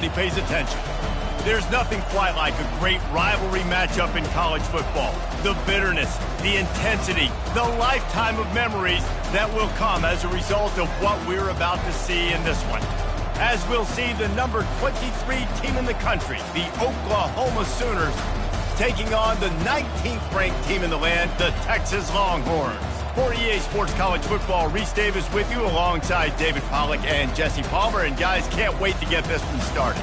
He pays attention. There's nothing quite like a great rivalry matchup in college football. The bitterness, the intensity, the lifetime of memories that will come as a result of what we're about to see in this one. As we'll see the number 23 team in the country, the Oklahoma Sooners, taking on the 19th ranked team in the land, the Texas Longhorns. For EA Sports College Football, Reese Davis with you alongside David Pollack and Jesse Palmer. And guys, can't wait to get this one started.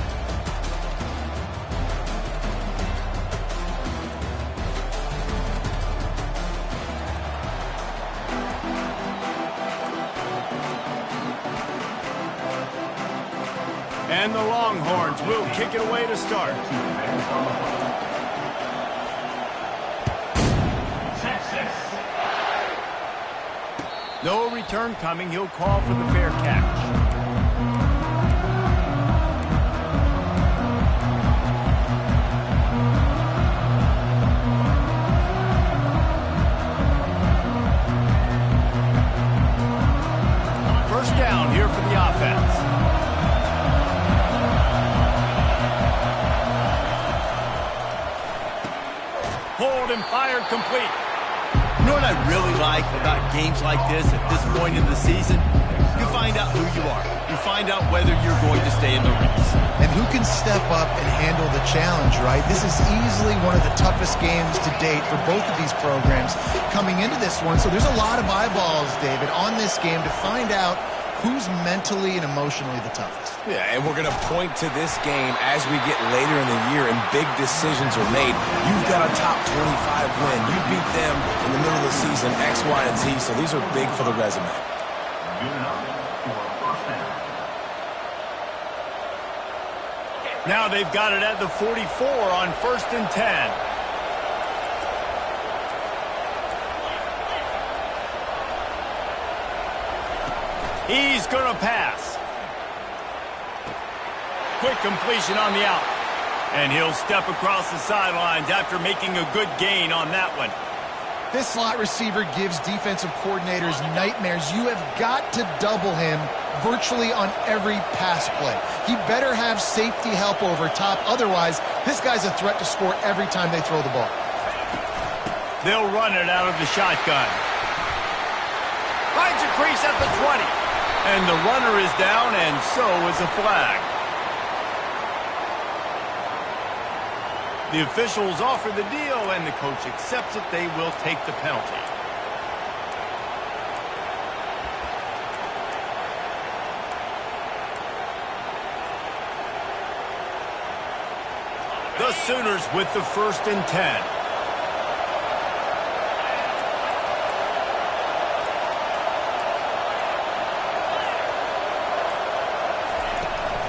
And the Longhorns will kick it away to start. No return coming. He'll call for the fair catch. First down here for the offense. Hold and fired complete. You know what I really like about games like this at this point in the season? You find out who you are. You find out whether you're going to stay in the race. And who can step up and handle the challenge, right? This is easily one of the toughest games to date for both of these programs coming into this one. So there's a lot of eyeballs, David, on this game to find out who's mentally and emotionally the toughest. Yeah, and we're going to point to this game as we get later in the year and big decisions are made. You've got a top 25 win. You beat them in the middle of the season, X, Y, and Z, so these are big for the resume. Now they've got it at the 44 on 1st and 10. He's going to pass. Quick completion on the out. And he'll step across the sidelines after making a good gain on that one. This slot receiver gives defensive coordinators nightmares. You have got to double him virtually on every pass play. He better have safety help over top. Otherwise, this guy's a threat to score every time they throw the ball. They'll run it out of the shotgun. Finds a crease at the 20. And the runner is down, and so is a flag. The officials offer the deal, and the coach accepts it. They will take the penalty. The Sooners with the 1st and 10.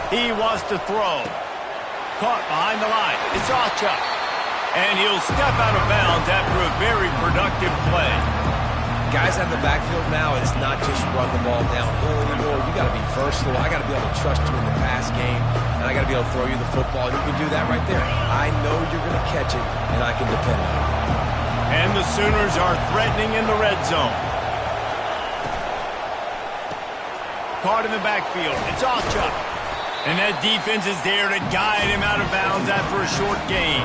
He wants to throw. Caught behind the line. It's Ocha. And he'll step out of bounds after a very productive play. Guys out in the backfield now, it's not just run the ball downhill anymore. You got to be versatile. I got to be able to trust you in the pass game, and I got to be able to throw you the football. You can do that right there. I know you're going to catch it, and I can depend on it. And the Sooners are threatening in the red zone. Caught in the backfield. It's Ocha. And that defense is there to guide him out of bounds after a short gain.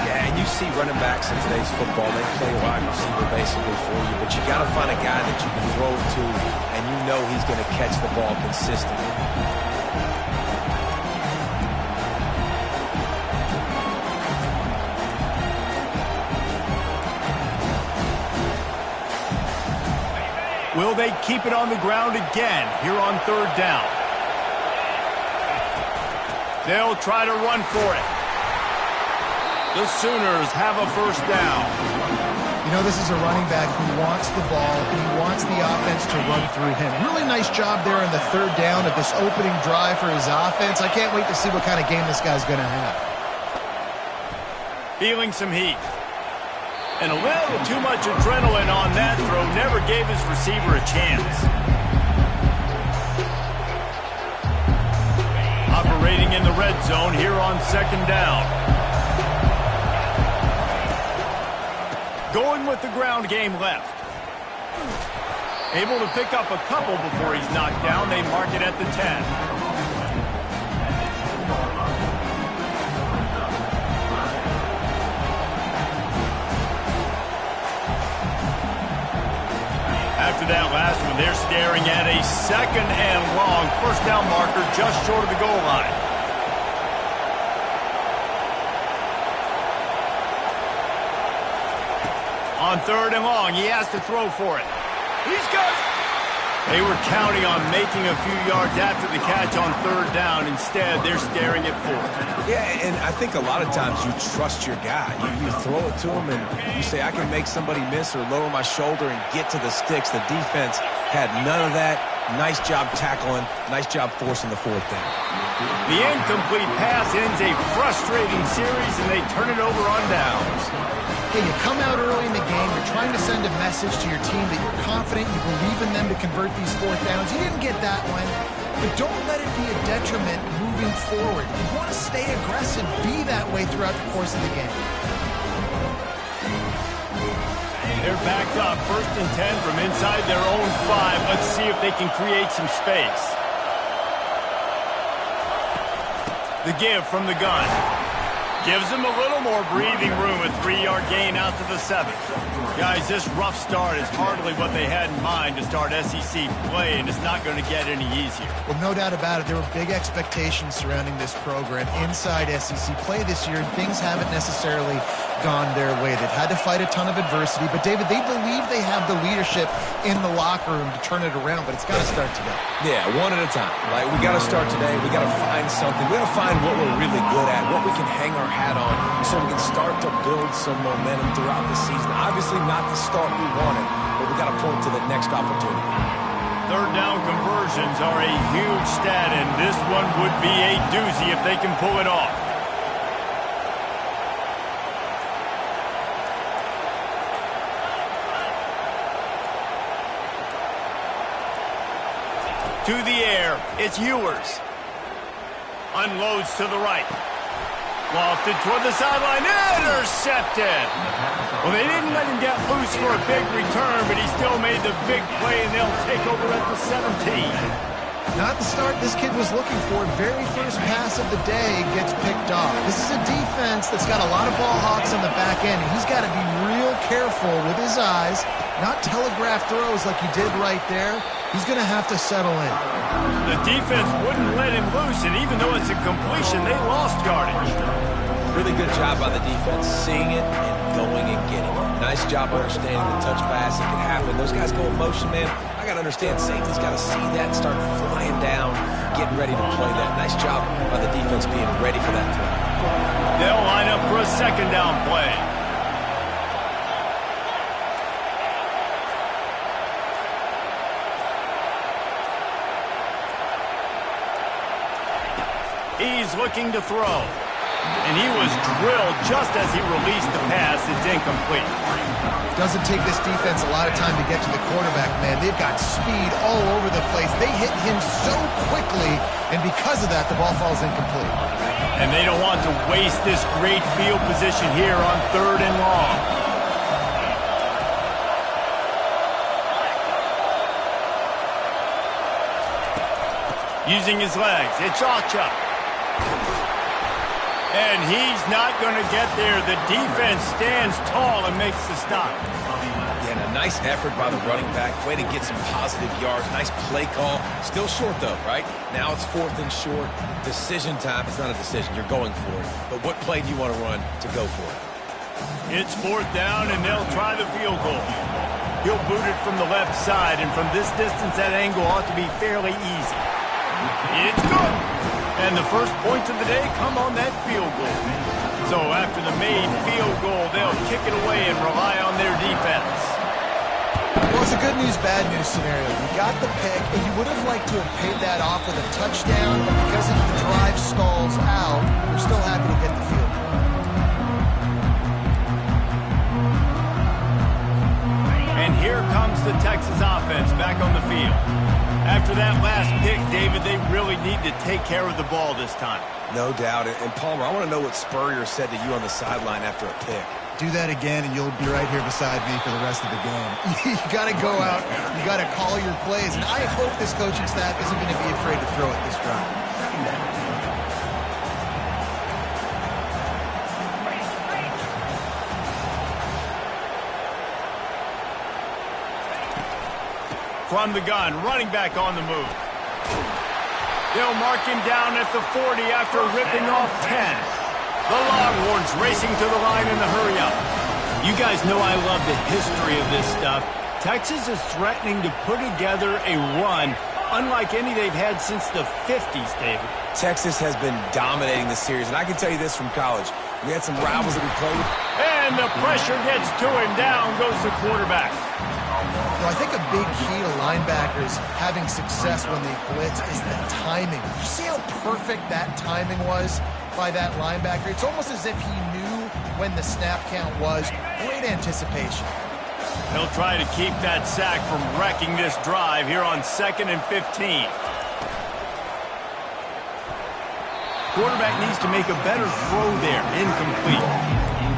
Yeah, and you see running backs in today's football, they play wide receiver basically for you, but you got to find a guy that you can throw to, and you know he's going to catch the ball consistently. Will they keep it on the ground again here on 3rd down? They'll try to run for it. The Sooners have a 1st down. You know, this is a running back who wants the ball. He wants the offense to run through him. Really nice job there on the 3rd down of this opening drive for his offense. I can't wait to see what kind of game this guy's going to have. Feeling some heat. And a little too much adrenaline on that throw. Never gave his receiver a chance. Operating in the red zone here on 2nd down. Going with the ground game left. Able to pick up a couple before he's knocked down. They mark it at the 10. second and long. First down marker just short of the goal line. On third and long, he has to throw for it. He's got it. They were counting on making a few yards after the catch on third down. Instead, they're staring at fourth. Yeah, and I think a lot of times you trust your guy. You throw it to him, and you say, I can make somebody miss or lower my shoulder and get to the sticks. The defense had none of that. Nice job tackling. Nice job forcing the fourth down. The incomplete pass ends a frustrating series, and they turn it over on downs. Hey, you come out early in the game, you're trying to send a message to your team that you're confident, you believe in them to convert these fourth downs. You didn't get that one, but don't let it be a detriment moving forward. You want to stay aggressive, be that way throughout the course of the game. They're backed up, 1st and 10 from inside their own 5. Let's see if they can create some space. The give from the gun. Gives them a little more breathing room, a 3-yard gain out to the 7th. Guys, this rough start is hardly what they had in mind to start SEC play, and it's not going to get any easier. Well, no doubt about it. There were big expectations surrounding this program inside SEC play this year, and things haven't necessarily gone their way. They've had to fight a ton of adversity, but David, they believe they have the leadership in the locker room to turn it around, but it's got to start today. Yeah, one at a time. Like, we got to start today. We got to find something. We got to find what we're really good at, what we can hang our hat on, so we can start to build some momentum throughout the season. Obviously not the start we wanted, but we got to point to the next opportunity. Third down conversions are a huge stat, and this one would be a doozy if they can pull it off. To the air, it's Ewers. Unloads to the right. Lofted toward the sideline, intercepted. Well, they didn't let him get loose for a big return, but he still made the big play, and they'll take over at the 17. Not the start this kid was looking for. Very first pass of the day gets picked off. This is a defense that's got a lot of ball hawks on the back end, and he's got to be real careful with his eyes, not telegraph throws like he did right there. He's going to have to settle in. The defense wouldn't let him loose, and even though it's a completion, they lost yardage. Really good job by the defense, seeing it and going and getting it. Nice job understanding the touch pass. It can happen. Those guys go in motion, man. I got to understand safety's got to see that, start flying down, getting ready to play that. Nice job by the defense being ready for that play. They'll line up for a 2nd down play. He's looking to throw. And he was drilled just as he released the pass. It's incomplete. Doesn't take this defense a lot of time to get to the quarterback, man. They've got speed all over the place. They hit him so quickly, and because of that, the ball falls incomplete. And they don't want to waste this great field position here on 3rd and long. Using his legs, it's Ocha. And he's not going to get there. The defense stands tall and makes the stop. Yeah, and a nice effort by the running back. Way to get some positive yards. Nice play call. Still short, though, right? Now it's 4th and short. Decision time. It's not a decision. You're going for it. But what play do you want to run to go for it? It's 4th down, and they'll try the field goal. He'll boot it from the left side, and from this distance, that angle ought to be fairly easy. It's good. And the first points of the day come on that field goal. So after the made field goal, they'll kick it away and rely on their defense. Well, it's a good news, bad news scenario. You got the pick, and you would have liked to have paid that off with a touchdown, but because of the drive stalls out, you're still happy to get the field goal. And here comes the Texas offense back on the field. After that last pick, David, they really need to take care of the ball this time. No doubt. And Palmer, I want to know what Spurrier said to you on the sideline after a pick. Do that again, and you'll be right here beside me for the rest of the game. You got to go out. You got to call your plays. And I hope this coaching staff isn't going to be afraid to throw it this drive. From the gun, running back on the move. They'll mark him down at the 40 after ripping off 10. The Longhorns racing to the line in the hurry-up. You guys know I love the history of this stuff. Texas is threatening to put together a run unlike any they've had since the 50s, David. Texas has been dominating the series, and I can tell you this from college. We had some rivals that we played. And the pressure gets to him. Down goes the quarterback. I think a big key to linebackers having success when they blitz is the timing. You see how perfect that timing was by that linebacker? It's almost as if he knew when the snap count was. Great anticipation. He'll try to keep that sack from wrecking this drive here on 2nd and 15. Quarterback needs to make a better throw there. Incomplete.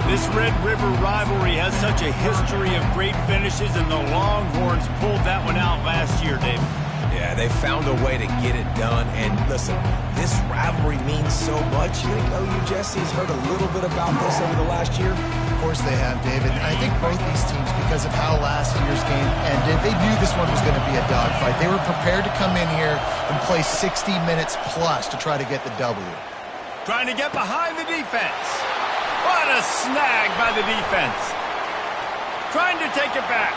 This Red River rivalry has such a history of great finishes, and the Longhorns pulled that one out last year, David. Yeah, they found a way to get it done. And listen, this rivalry means so much. You think OU Jesse's heard a little bit about this over the last year? Of course they have, David. And I think both these teams, because of how last year's game ended, they knew this one was going to be a dogfight. They were prepared to come in here and play 60 minutes plus to try to get the W. Trying to get behind the defense. What a snag by the defense. Trying to take it back.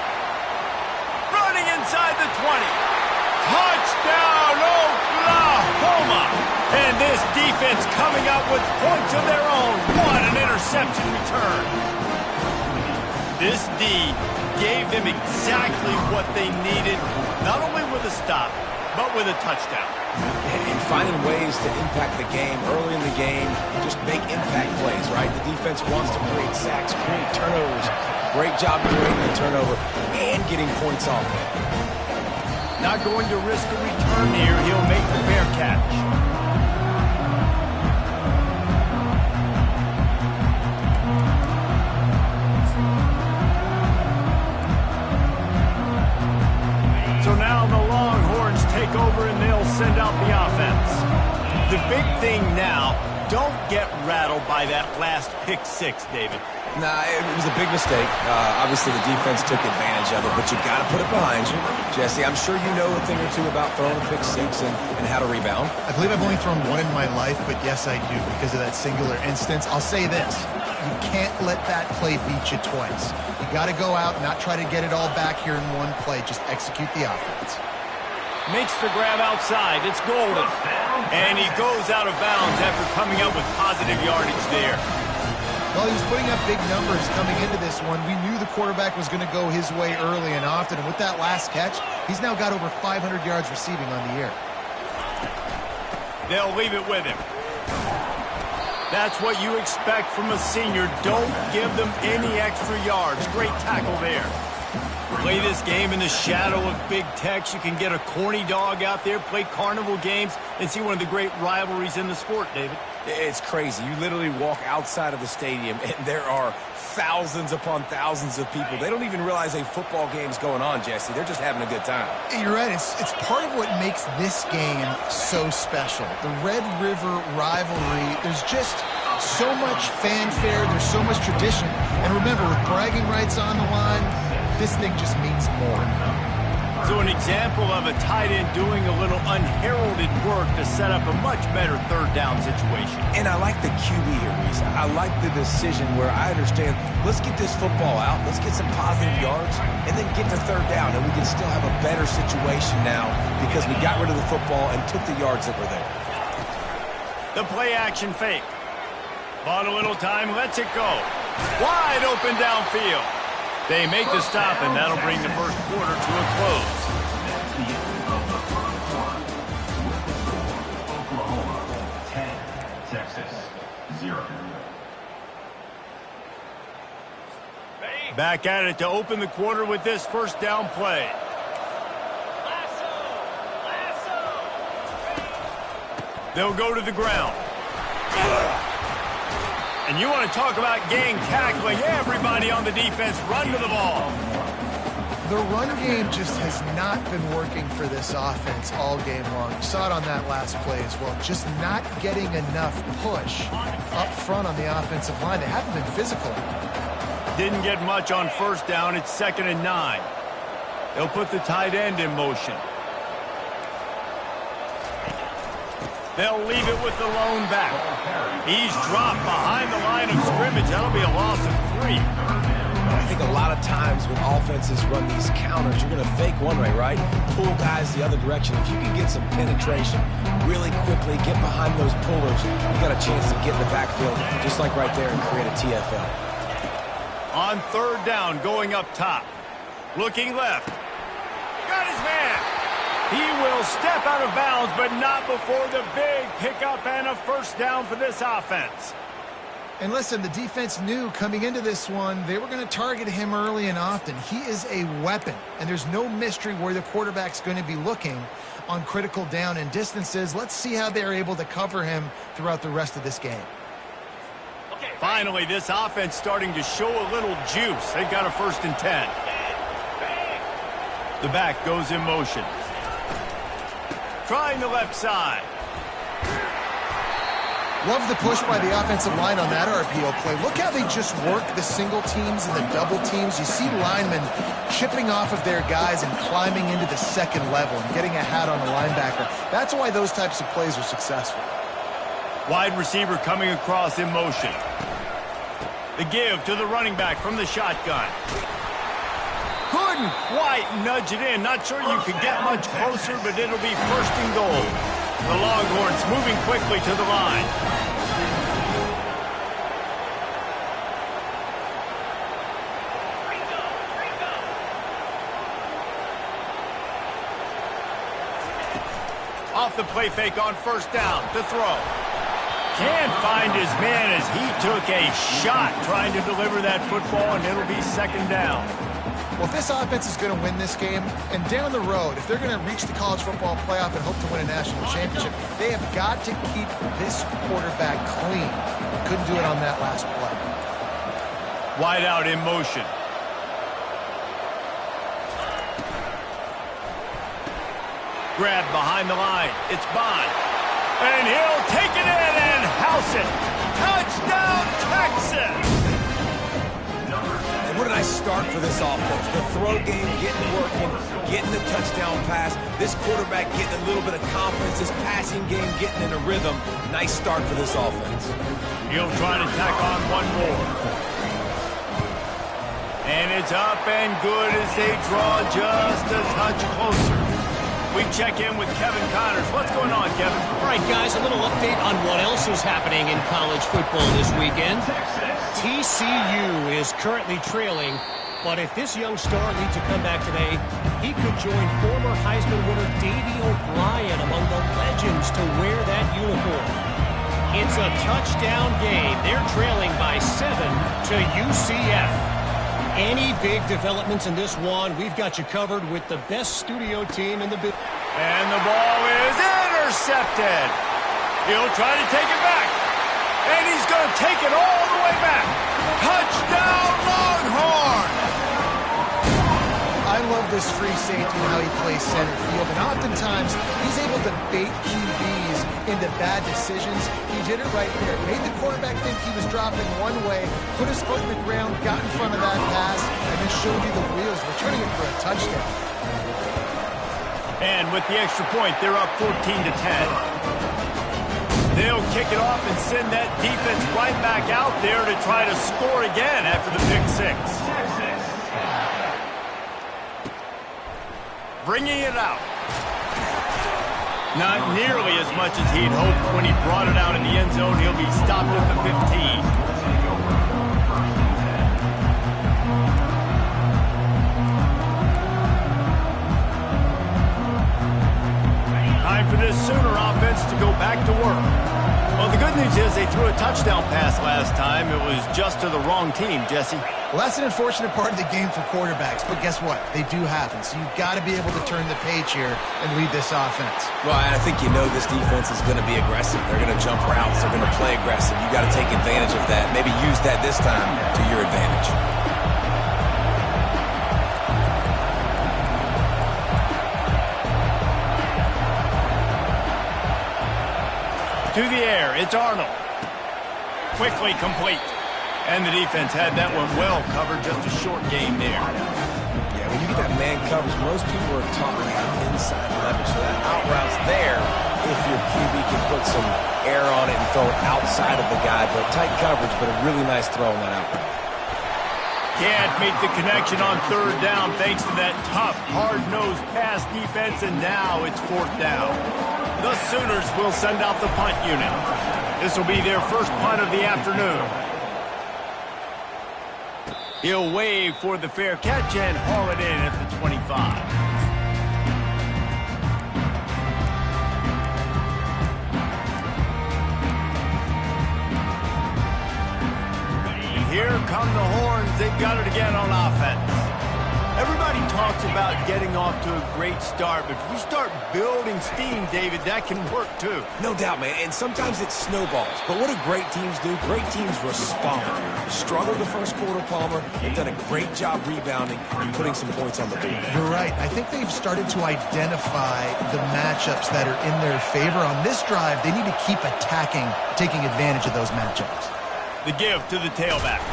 Running inside the 20. Touchdown, Oklahoma! And this defense coming up with points of their own. What an interception return. This D gave them exactly what they needed, not only with a stop, but with a touchdown. And finding ways to impact the game early in the game, just make impact plays, right? The defense wants to create sacks, create turnovers. Great job creating a turnover and getting points off it. Not going to risk a return here. He'll make the fair catch. So now the Longhorns take over and they'll send out the offense. The big thing now, don't get rattled by that last pick six, David. Nah, it was a big mistake. Obviously, the defense took advantage of it, but you got to put it behind you. Jesse, I'm sure you know a thing or two about throwing a pick six and how to rebound. I believe I've only thrown one in my life, but yes, I do because of that singular instance. I'll say this. You can't let that play beat you twice. You got to go out and not try to get it all back here in one play. Just execute the offense. Makes the grab outside. It's Golden. And he goes out of bounds after coming up with positive yardage there. Well, he was putting up big numbers coming into this one. We knew the quarterback was going to go his way early and often. And with that last catch, he's now got over 500 yards receiving on the year. They'll leave it with him. That's what you expect from a senior. Don't give them any extra yards. Great tackle there. Play this game in the shadow of Big Tex. You can get a corny dog out there, play carnival games, and see one of the great rivalries in the sport, David. It's crazy. You literally walk outside of the stadium, and there are thousands upon thousands of people. They don't even realize a football game's going on, Jesse. They're just having a good time. You're right. It's part of what makes this game so special. The Red River rivalry, there's just so much fanfare. There's so much tradition. And remember, with bragging rights on the line, this thing just means more. So an example of a tight end doing a little unheralded work to set up a much better third down situation. And I like the QB here, Reese. I like the decision where I understand, let's get this football out, let's get some positive yards, and then get to third down, and we can still have a better situation now because we got rid of the football and took the yards that were there. The play action fake. Bought a little time, lets it go. Wide open downfield. They make the stop, and that'll bring the first quarter to a close. Oklahoma 10, Texas 0. Back at it to open the quarter with this first down play. They'll go to the ground. And you want to talk about gang tackling. Everybody on the defense run to the ball. The run game just has not been working for this offense all game long. You saw it on that last play as well. Just not getting enough push up front on the offensive line. They haven't been physical. Didn't get much on first down. It's 2nd and 9. They'll put the tight end in motion. They'll leave it with the lone back. He's dropped behind the line of scrimmage. That'll be a loss of 3. I think a lot of times when offenses run these counters, you're going to fake one way, right? Pull guys the other direction. If you can get some penetration really quickly, get behind those pullers, you got a chance to get in the backfield, just like right there, and create a TFL. On 3rd down, going up top. Looking left. Got his man. He will step out of bounds, but not before the big pickup and a 1st down for this offense. And listen, the defense knew coming into this one, they were going to target him early and often. He is a weapon, and there's no mystery where the quarterback's going to be looking on critical down and distances. Let's see how they're able to cover him throughout the rest of this game. Finally, this offense starting to show a little juice. They've got a 1st and 10. The back goes in motion. Trying the left side. Love the push by the offensive line on that RPO play. Look how they just work the single teams and the double teams. You see linemen chipping off of their guys and climbing into the 2nd level and getting a hat on the linebacker. That's why those types of plays are successful. Wide receiver coming across in motion. The give to the running back from the shotgun. Couldn't quite nudge it in. Not sure you could get much closer, but it'll be 1st and goal. The Longhorns moving quickly to the line. Off the play fake on 1st down to throw. Can't find his man as he took a shot trying to deliver that football, and it'll be 2nd down. Well, if this offense is going to win this game, and down the road, if they're going to reach the college football playoff and hope to win a national championship, they have got to keep this quarterback clean. Couldn't do it on that last play. Wide out in motion. Grab behind the line. It's Bond. And he'll take it in and house it. Touchdown, Texas! And what a nice start for this offense. The throw game getting working, getting the touchdown pass. This quarterback getting a little bit of confidence. This passing game getting in a rhythm. Nice start for this offense. He'll try to tack on one more. And it's up and good as they draw just a touch closer. We check in with Kevin Connors. What's going on, Kevin? All right, guys, a little update on what else is happening in college football this weekend. TCU is currently trailing, but if this young star needs a comeback today, he could join former Heisman winner Davey O'Brien among the legends to wear that uniform. It's a touchdown game. They're trailing by 7 to UCF. Any big developments in this one, we've got you covered with the best studio team in the business. And the ball is intercepted. He'll try to take it back. And he's going to take it all the way back. Touchdown, Longhorn! I love this free safety and how he plays center field. And oftentimes, he's able to bait QBs into bad decisions. He did it right there. Made the quarterback think he was dropping one way, put his foot in the ground, got in front of that pass, and then showed you the wheels, returning it for a touchdown. And with the extra point, they're up 14 to 10. They'll kick it off and send that defense right back out there to try to score again after the pick 6. Bringing it out. Not nearly as much as he'd hoped when he brought it out in the end zone. He'll be stopped at the 15. Time for this Sooner offense to go back to work. Well, the good news is they threw a touchdown pass last time. It was just to the wrong team, Jesse. Well, that's an unfortunate part of the game for quarterbacks, but guess what? They do happen. So you've got to be able to turn the page here and lead this offense. Well, I think you know this defense is going to be aggressive. They're going to jump routes. They're going to play aggressive. You got to take advantage of that. Maybe use that this time to your advantage. To the air, it's Arnold. Quickly complete. And the defense had that one well covered, just a short game there. Yeah, When you get that man coverage, most people are taught to have inside leverage. So that out route's there if your QB can put some air on it and throw it outside of the guy. But tight coverage, but a really nice throw on that out route. Can't make the connection on third down thanks to that tough, hard-nosed pass defense, and now it's fourth down. The Sooners will send out the punt unit. This will be their first punt of the afternoon. He'll wave for the fair catch and haul it in at the 25. Here come the horns. They've got it again on offense. Everybody talks about getting off to a great start, but if you start building steam, David, that can work too. No doubt, man, and sometimes it snowballs. But what do great teams do? Great teams respond. Struggled the first quarter, Palmer. They've done a great job rebounding and putting some points on the board. You're right. I think they've started to identify the matchups that are in their favor. On this drive, they need to keep attacking, taking advantage of those matchups. The give to the tailback.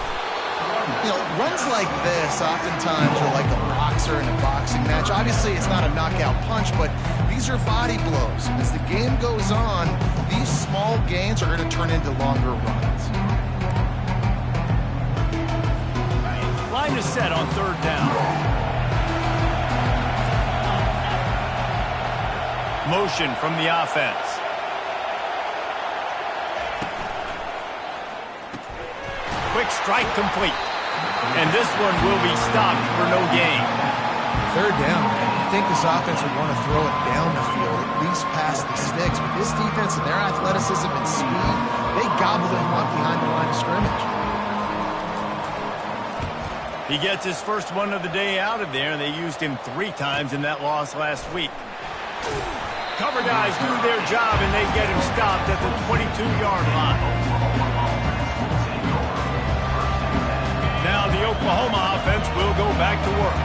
You know, runs like this oftentimes are like a boxer in a boxing match. Obviously, it's not a knockout punch, but these are body blows. As the game goes on, these small gains are going to turn into longer runs. Line is set on third down. Motion from the offense. Quick strike complete. And this one will be stopped for no gain. Third down, man. I think this offense would want to throw it down the field, at least past the sticks. But this defense and their athleticism and speed, they gobbled him up behind the line of scrimmage. He gets his first one of the day out of there, and they used him 3 times in that loss last week. Cover guys do their job, and they get him stopped at the 22-yard line. Now the Oklahoma offense will go back to work.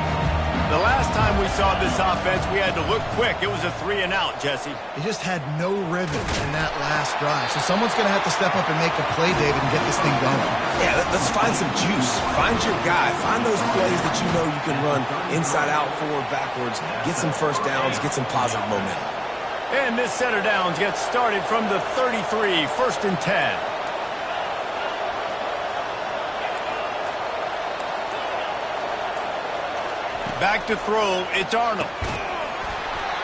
The last time we saw this offense, we had to look quick. It was a 3-and-out, Jesse. They just had no rhythm in that last drive. So someone's going to have to step up and make a play, David, and get this thing going. Yeah, let's find some juice. Find your guy. Find those plays that you know you can run inside out, forward, backwards. Get some first downs. Get some positive momentum. And this center downs gets started from the 33, 1st and 10. Back to throw, it's Arnold.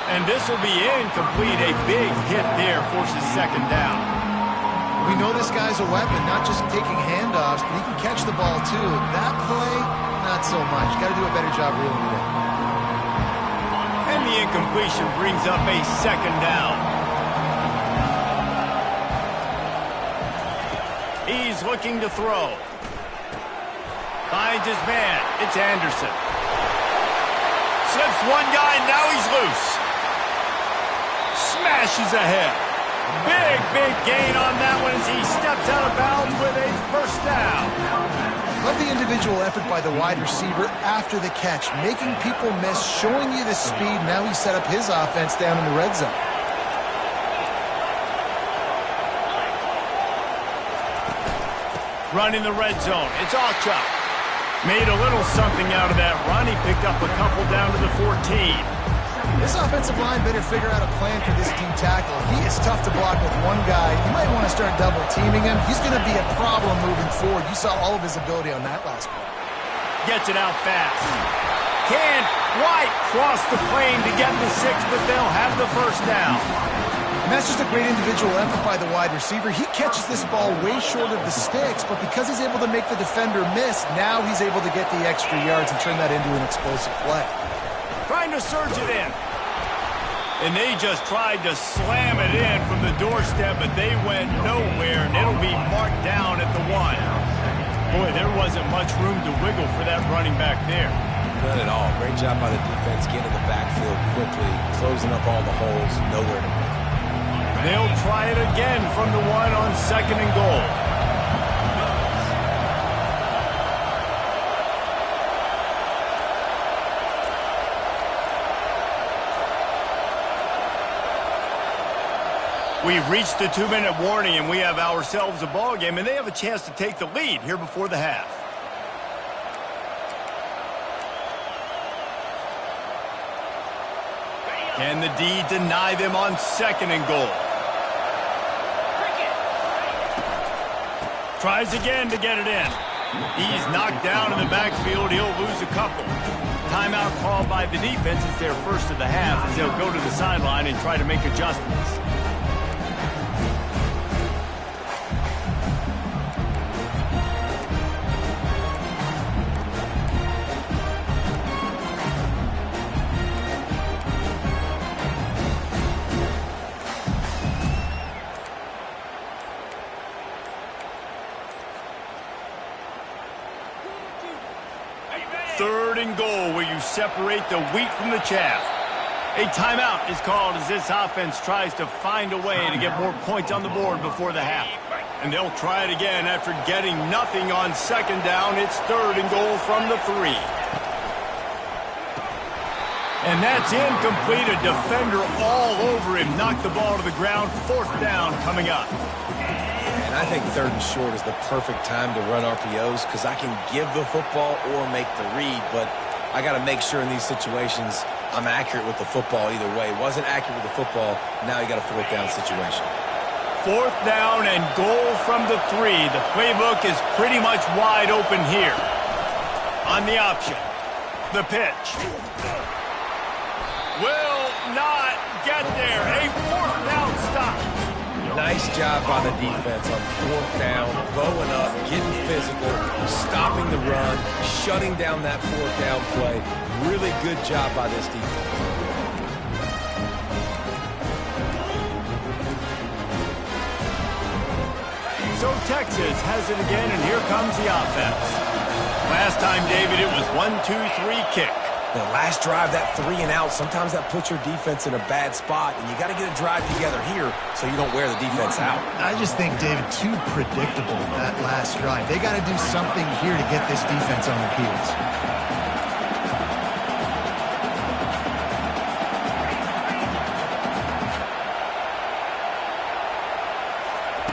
And this will be incomplete. A big hit there forces second down. We know this guy's a weapon, not just taking handoffs, but he can catch the ball too. That play, not so much. Got to do a better job reeling it in. And the incompletion brings up a second down. He's looking to throw. Finds his man. It's Anderson. Slips one guy, and now he's loose. Smashes ahead. Big gain on that one as he steps out of bounds with a first down. Love the individual effort by the wide receiver after the catch, making people miss, showing you the speed. Now he set up his offense down in the red zone. Run in the red zone. It's Alchuk. Made a little something out of that run. He picked up a couple down to the 14. This offensive line better figure out a plan for this D tackle. He is tough to block with one guy. You might want to start double teaming him. He's going to be a problem moving forward. You saw all of his ability on that last play. Gets it out fast. Can White cross the plane to get the 6, but they'll have the first down. And that's just a great individual effort by the wide receiver. He catches this ball way short of the sticks, but because he's able to make the defender miss, now he's able to get the extra yards and turn that into an explosive play. Trying to surge it in. And they just tried to slam it in from the doorstep, but they went nowhere, and it'll be marked down at the 1. Boy, there wasn't much room to wiggle for that running back there. None at all. Great job by the defense getting in the backfield quickly, closing up all the holes, nowhere to go. They'll try it again from the 1 on 2nd and goal. We've reached the 2-minute warning, and we have ourselves a ball game, and they have a chance to take the lead here before the half. Can the D deny them on 2nd and goal? Tries again to get it in. He's knocked down in the backfield. He'll lose a couple. Timeout called by the defense. It's their first of the half as they'll go to the sideline and try to make adjustments. Third and goal where you separate the wheat from the chaff. A timeout is called as this offense tries to find a way to get more points on the board before the half. And they'll try it again after getting nothing on 2nd down. It's 3rd and goal from the 3. And that's incomplete. A defender all over him. Knocked the ball to the ground. 4th down coming up. And I think 3rd and short is the perfect time to run RPOs because I can give the football or make the read, but I got to make sure in these situations I'm accurate with the football either way. Wasn't accurate with the football, now you got a 4th down situation. 4th down and goal from the 3. The playbook is pretty much wide open here. On the option, the pitch. Will not get there. A 4th down stop. Nice job by the defense on 4th down, bowing up, getting physical, stopping the run, shutting down that 4th down play. Really good job by this defense. So Texas has it again, and here comes the offense. Last time, David, it was 1-2-3 kick. The last drive, that 3 and out, sometimes that puts your defense in a bad spot, and you got to get a drive together here so you don't wear the defense out. I just think, David, too predictable, that last drive. They got to do something here to get this defense on their heels.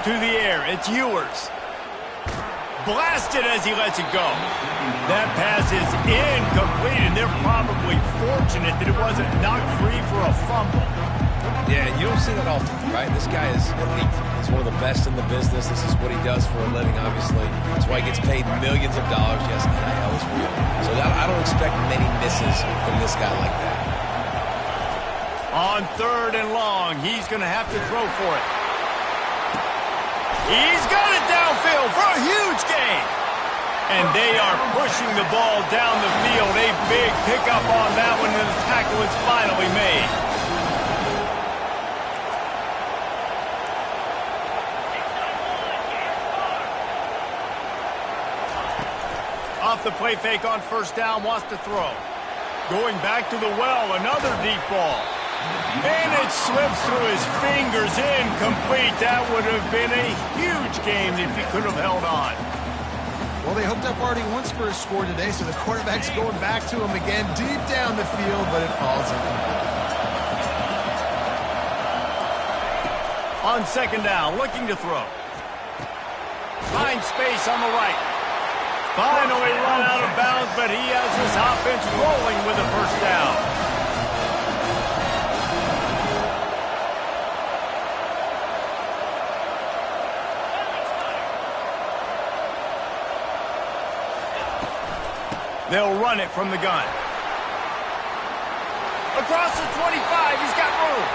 To the air, it's Ewers. Blasted as he lets it go. That pass is incomplete, and they're probably fortunate that it wasn't knocked free for a fumble. Yeah, you don't see that often, right? This guy is elite. He's one of the best in the business. This is what he does for a living, obviously. That's why he gets paid millions of dollars. Yes, NIL is real. So I don't expect many misses from this guy like that. On 3rd and long, he's going to have to throw for it. He's got it downfield for a huge gain. And they are pushing the ball down the field. A big pickup on that one, and the tackle is finally made. Off the play fake on 1st down, wants to throw. Going back to the well, another deep ball. And it slips through his fingers, incomplete. That would have been a huge game if he could have held on. Well, they hooked up already once for a score today, so the quarterback's going back to him again deep down the field, but it falls incomplete. On 2nd down, looking to throw. Finds space on the right. Finally run out of bounds, but he has this offense rolling with a 1st down. They'll run it from the gun. Across the 25, he's got room.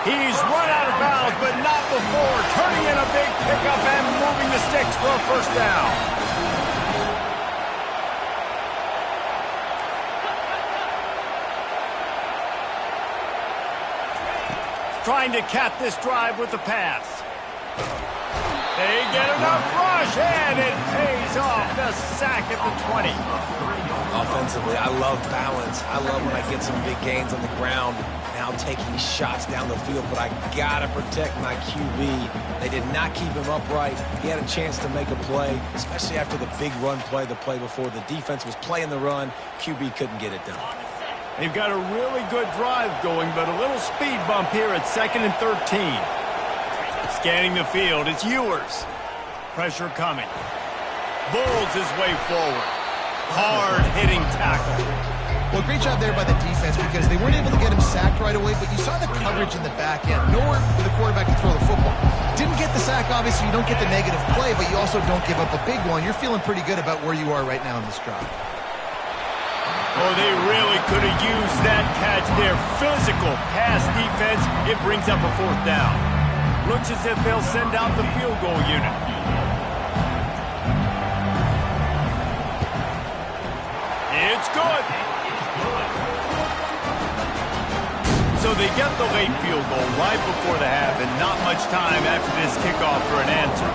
He's run out of bounds, but not before turning in a big pickup and moving the sticks for a 1st down. Trying to cap this drive with the pass. They get enough rush, and it pays off. The sack at the 20. Offensively, I love balance. I love when I get some big gains on the ground. Now taking shots down the field, but I got to protect my QB. They did not keep him upright. He had a chance to make a play, especially after the big run play the play before. The defense was playing the run. QB couldn't get it done. They've got a really good drive going, but a little speed bump here at 2nd and 13. Scanning the field, it's Ewers. Pressure coming. Bulls his way forward. Hard-hitting tackle. Well, great job there by the defense because they weren't able to get him sacked right away, but you saw the coverage in the back end. Nowhere for the quarterback to throw the football. Didn't get the sack, obviously. You don't get the negative play, but you also don't give up a big one. You're feeling pretty good about where you are right now in this drive. Oh, they really could have used that catch there. Physical pass defense. It brings up a 4th down. Looks as if they'll send out the field goal unit. It's good. So they get the late field goal right before the half and not much time after this kickoff for an answer.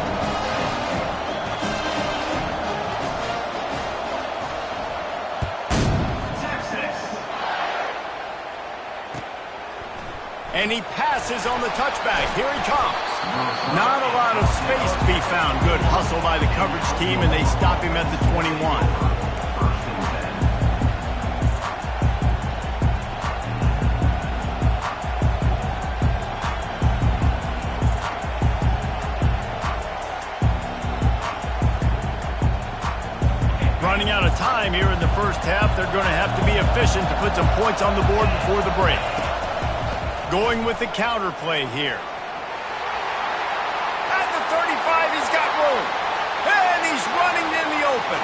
And he passes on the touchback. Here he comes. Not a lot of space to be found. Good hustle by the coverage team, and they stop him at the 21. Running out of time here in the first half. They're going to have to be efficient to put some points on the board before the break. Going with the counter play here. At the 35, he's got room. And he's running in the open.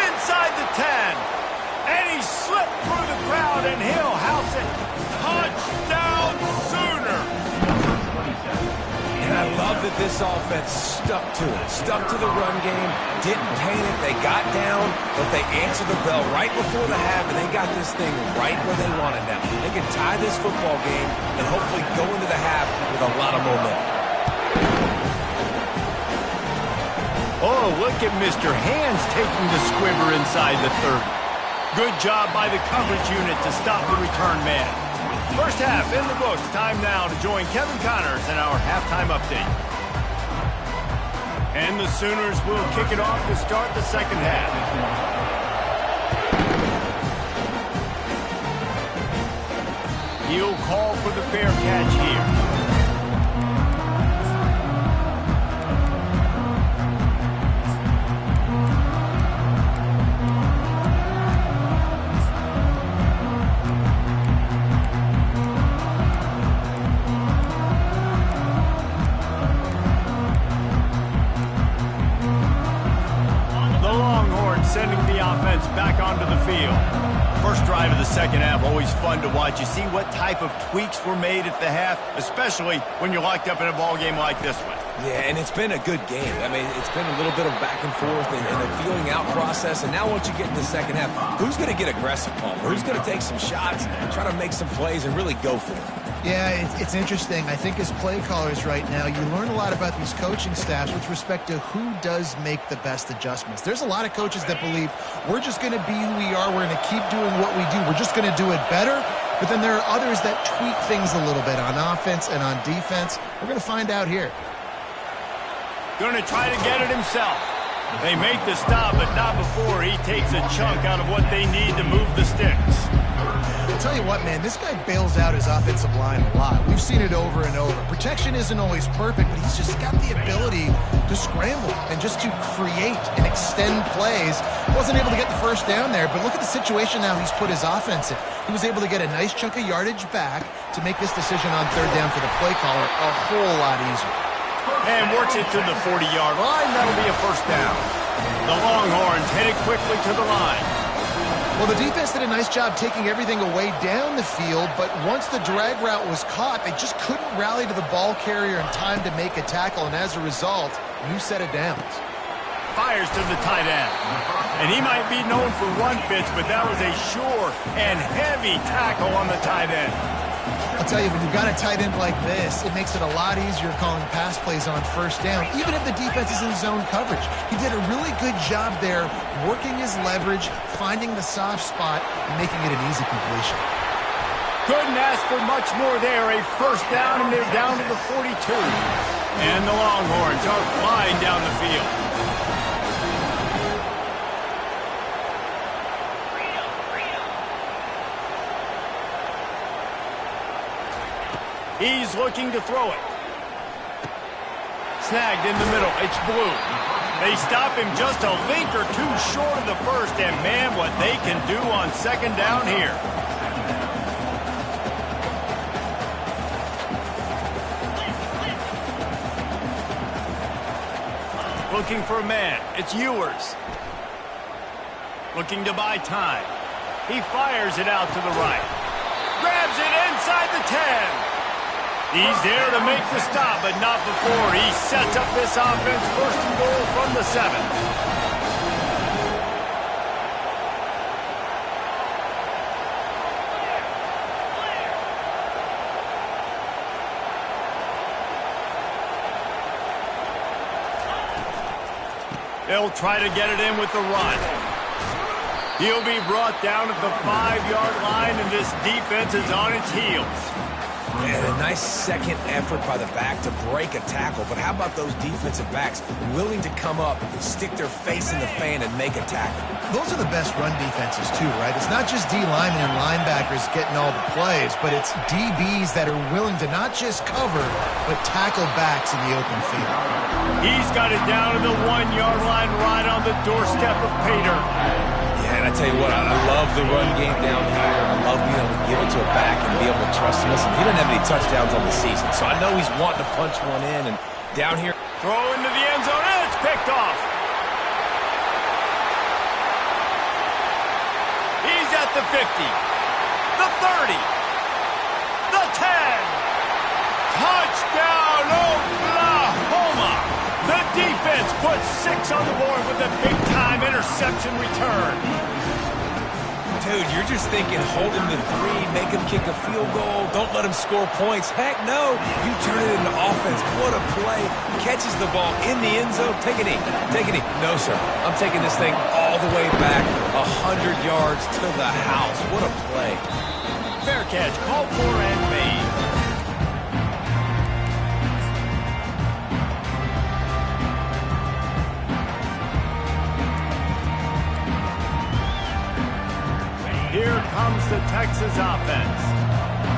Inside the 10. And he slipped through the crowd, and he'll house it. Touchdown, Sooner. And I love that this offense stuck to it. Stuck to the run game. Didn't paint it. They got down, but they answered the bell right before the half, and they got this thing right where they want it now. They can tie this football game and hopefully go into the half with a lot of momentum. Oh, look at Mr. Hands taking the squibber inside the 30. Good job by the coverage unit to stop the return man. First half in the books. Time now to join Kevin Connors in our halftime update. And the Sooners will kick it off to start the second half. He'll call for the fair catch here. Sending the offense back onto the field. First drive of the second half, always fun to watch. You see what type of tweaks were made at the half, especially when you're locked up in a ball game like this one. Yeah, and it's been a good game. I mean, it's been a little bit of back and forth and a feeling out process. And now once you get in the second half, who's going to get aggressive, Paul? Who's going to take some shots, try to make some plays, and really go for it? Yeah, it's interesting. I think as play callers right now, you learn a lot about these coaching staffs with respect to who does make the best adjustments. There's a lot of coaches that believe we're just going to be who we are. We're going to keep doing what we do. We're just going to do it better. But then there are others that tweak things a little bit on offense and on defense. We're going to find out here. Going to try to get it himself. They make the stop, but not before he takes a chunk out of what they need to move the sticks. I'll tell you what, man, this guy bails out his offensive line a lot. We've seen it over and over. Protection isn't always perfect, but he's just got the ability to scramble and just to create and extend plays. Wasn't able to get the first down there, but look at the situation now he's put his offense in. He was able to get a nice chunk of yardage back to make this decision on third down for the play caller a whole lot easier. And works it to the 40-yard line. That'll be a first down. The Longhorns headed quickly to the line. Well, the defense did a nice job taking everything away down the field, but once the drag route was caught, they just couldn't rally to the ball carrier in time to make a tackle, and as a result, new set of downs. Fires to the tight end. And he might be known for run fits, but that was a sure and heavy tackle on the tight end. I'll tell you, when you've got a tight end like this, it makes it a lot easier calling pass plays on first down, even if the defense is in zone coverage. He did a really good job there, working his leverage, finding the soft spot, and making it an easy completion. Couldn't ask for much more there. A first down, and they're down to the 42. And the Longhorns are flying down the field. He's looking to throw it. Snagged in the middle. It's Blue. They stop him just a link or two short of the first, and man, what they can do on second down here. Looking for a man. It's Ewers. Looking to buy time. He fires it out to the right. Grabs it inside the 10. He's there to make the stop, but not before he sets up this offense first and goal from the 7. They'll try to get it in with the run. He'll be brought down at the 5-yard line, and this defense is on its heels. And a nice second effort by the back to break a tackle. But how about those defensive backs willing to come up, stick their face in the fan, and make a tackle? Those are the best run defenses, too, right? It's not just D linemen and linebackers getting all the plays, but it's DBs that are willing to not just cover, but tackle backs in the open field. He's got it down to the 1-yard line right on the doorstep of Pater. And I tell you what, I love the run game down here. I love being able to give it to a back and be able to trust him. Listen, he doesn't have any touchdowns on the season, so I know he's wanting to punch one in. And down here, throw into the end zone, and it's picked off. He's at the 50, the 30, the 10. Touchdown, Oklahoma! The defense puts 6 on the board with a big-time interception return. Dude, you're just thinking, hold him to 3, make him kick a field goal, don't let him score points. Heck no, you turn it into offense. What a play. Catches the ball in the end zone. Take a knee. Take a knee. No, sir. I'm taking this thing all the way back 100 yards to the house. What a play. Fair catch. Called for and made. Here comes the Texas offense.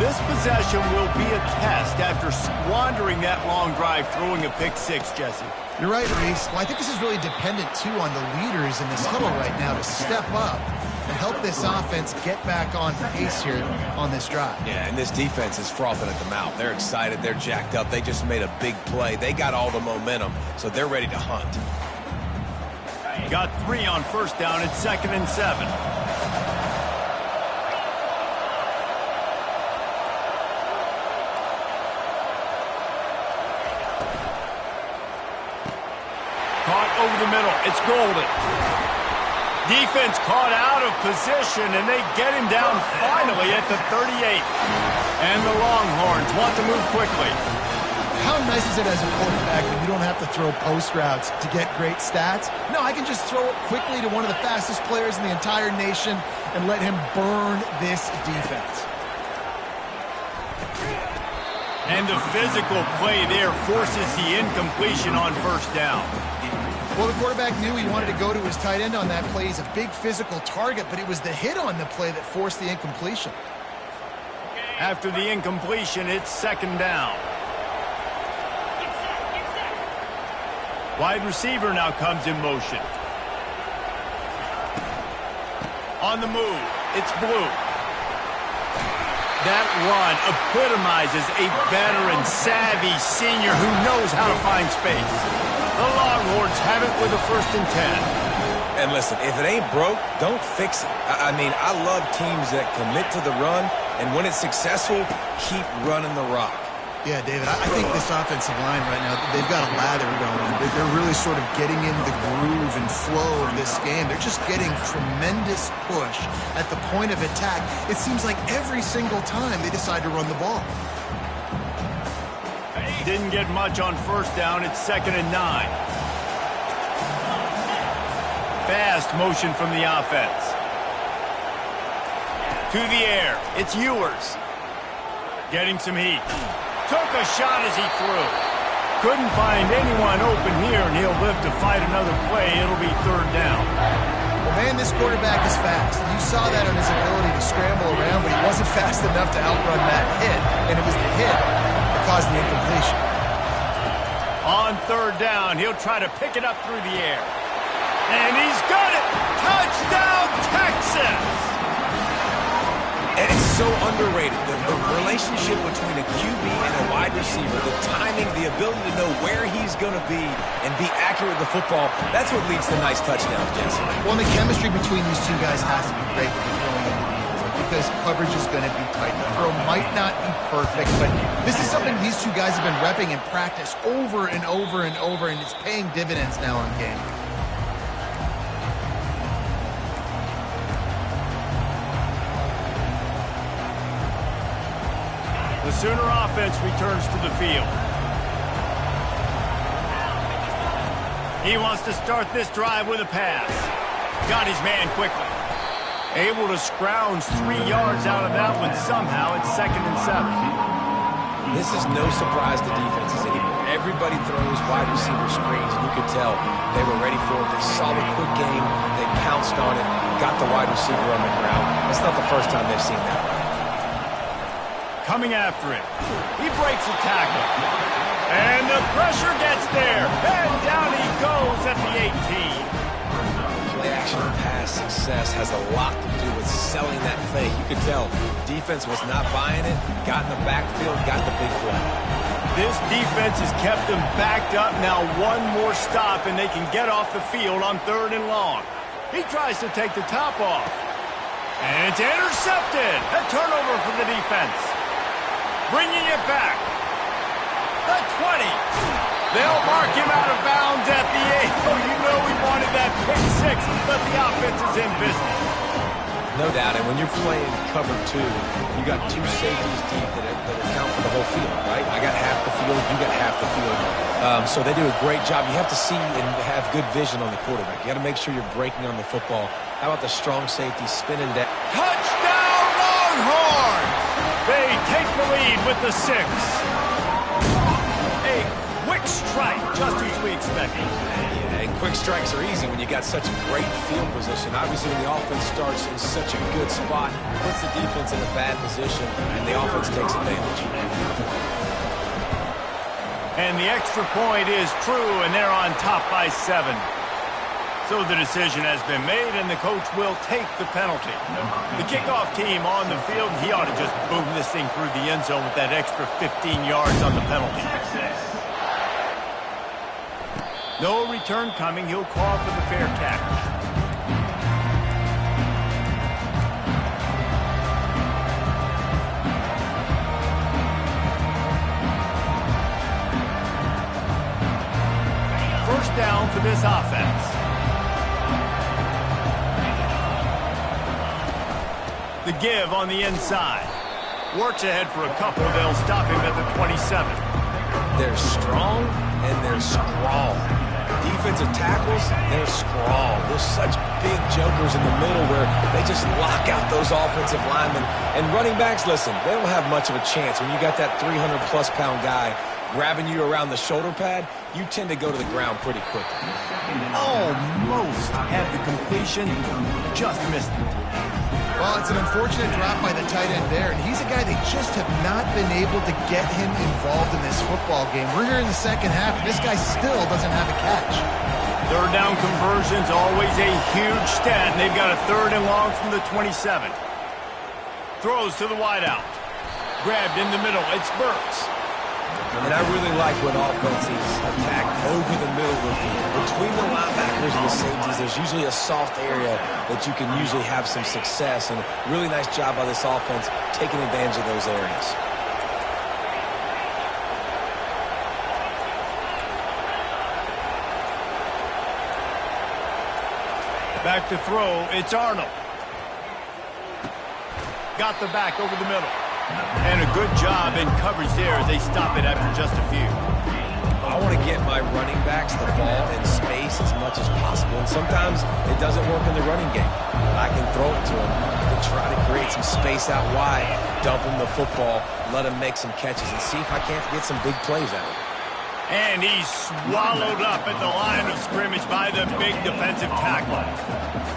This possession will be a test after squandering that long drive throwing a pick 6, Jesse. You're right, Reese. Well, I think this is really dependent, too, on the leaders in this huddle right now to step up and help this offense get back on pace here on this drive. Yeah, and this defense is frothing at the mouth. They're excited. They're jacked up. They just made a big play. They got all the momentum, so they're ready to hunt. Got 3 on first down. It's 2nd and 7. Caught over the middle. It's Golden. Defense caught out of position, and they get him down finally at the 38. And the Longhorns want to move quickly. How nice is it as a quarterback when you don't have to throw post routes to get great stats? No, I can just throw it quickly to one of the fastest players in the entire nation and let him burn this defense. And the physical play there forces the incompletion on first down. Well, the quarterback knew he wanted to go to his tight end on that play. He's a big physical target, but it was the hit on the play that forced the incompletion. After the incompletion, it's 2nd down. Wide receiver now comes in motion. On the move, it's Blue. That run epitomizes a veteran, savvy senior who knows how to find space. The Longhorns have it with a 1st and 10. And listen, if it ain't broke, don't fix it. I mean, I love teams that commit to the run, and when it's successful, keep running the rock. Yeah, David, I think this offensive line right now, they've got a lather going. They're really sort of getting in the groove and flow of this game. They're just getting tremendous push at the point of attack. It seems like every single time they decide to run the ball. Didn't get much on first down. It's 2nd and 9. Fast motion from the offense. To the air. It's Ewers. Getting some heat. Took a shot as he threw. Couldn't find anyone open here, and he'll live to fight another play. It'll be 3rd down. Well, man, this quarterback is fast. You saw that on his ability to scramble around, but he wasn't fast enough to outrun that hit, and it was the hit that caused the incompletion. On third down, he'll try to pick it up through the air. And he's got it! Touchdown, Texas! And it's so underrated. The relationship between a QB and a wide receiver, the timing, the ability to know where he's going to be and be accurate with the football, that's what leads to nice touchdowns, Jesse. Well, the chemistry between these two guys has to be great when you're throwing into the end zone because coverage is going to be tight. The throw might not be perfect, but this is something these two guys have been repping in practice over and over and over, and it's paying dividends now in game. The Sooner offense returns to the field. He wants to start this drive with a pass. Got his man quickly. Able to scrounge 3 yards out of that one somehow. It's 2nd and 7. This is no surprise to defenses anymore. Everybody throws wide receiver screens, and you could tell they were ready for it. They saw the quick game. They pounced on it, got the wide receiver on the ground. It's not the first time they've seen that. Coming after it. He breaks a tackle. And the pressure gets there. And down he goes at the 18. Play action pass success has a lot to do with selling that fake. You could tell defense was not buying it, got in the backfield, got the big play. This defense has kept them backed up. Now one more stop and they can get off the field on 3rd and long. He tries to take the top off. And it's intercepted. A turnover for the defense. Bringing it back. The 20. They'll mark him out of bounds at the 8. Oh, you know he wanted that pick 6, but the offense is in business. No doubt, and when you're playing cover 2, you got 2 safeties deep that account for the whole field, right? I got half the field, you got half the field. So they do a great job. You have to see and have good vision on the quarterback. You got to make sure you're breaking on the football. How about the strong safety spinning down? Touchdown, Longhorns! They take the lead with the 6. A quick strike, just as we expected. Yeah, and quick strikes are easy when you got such a great field position. Obviously, when the offense starts in such a good spot, puts the defense in a bad position, and the offense takes advantage. And the extra point is true, and they're on top by 7. So the decision has been made, and the coach will take the penalty. The kickoff team on the field, he ought to just boom this thing through the end zone with that extra 15 yards on the penalty. No return coming. He'll call for the fair catch. First down for this offense. The give on the inside. Works ahead for a couple. They'll stop him at the 27. They're strong and they're strong. Defensive tackles, they're strong. There's such big jokers in the middle where they just lock out those offensive linemen. And running backs, listen, they don't have much of a chance. When you got that 300-plus pound guy grabbing you around the shoulder pad, you tend to go to the ground pretty quickly. Almost had the completion, just missed it. Well, it's an unfortunate drop by the tight end there, and he's a guy they just have not been able to get him involved in this football game. We're here in the second half, and this guy still doesn't have a catch. Third down conversion's always a huge stat, and they've got a 3rd and long from the 27. Throws to the wideout. Grabbed in the middle. It's Burks. And I really like when offenses attack over the middle of the field. Between the linebackers and the safeties, there's usually a soft area that you can usually have some success. And really nice job by this offense taking advantage of those areas. Back to throw. It's Arnold. Got the back over the middle. And a good job in coverage there as they stop it after just a few. I want to get my running backs the ball in space as much as possible. And sometimes it doesn't work in the running game. I can throw it to them. I can try to create some space out wide, dump him the football, let him make some catches, and see if I can't get some big plays out of it. And he's swallowed up at the line of scrimmage by the big defensive tackle.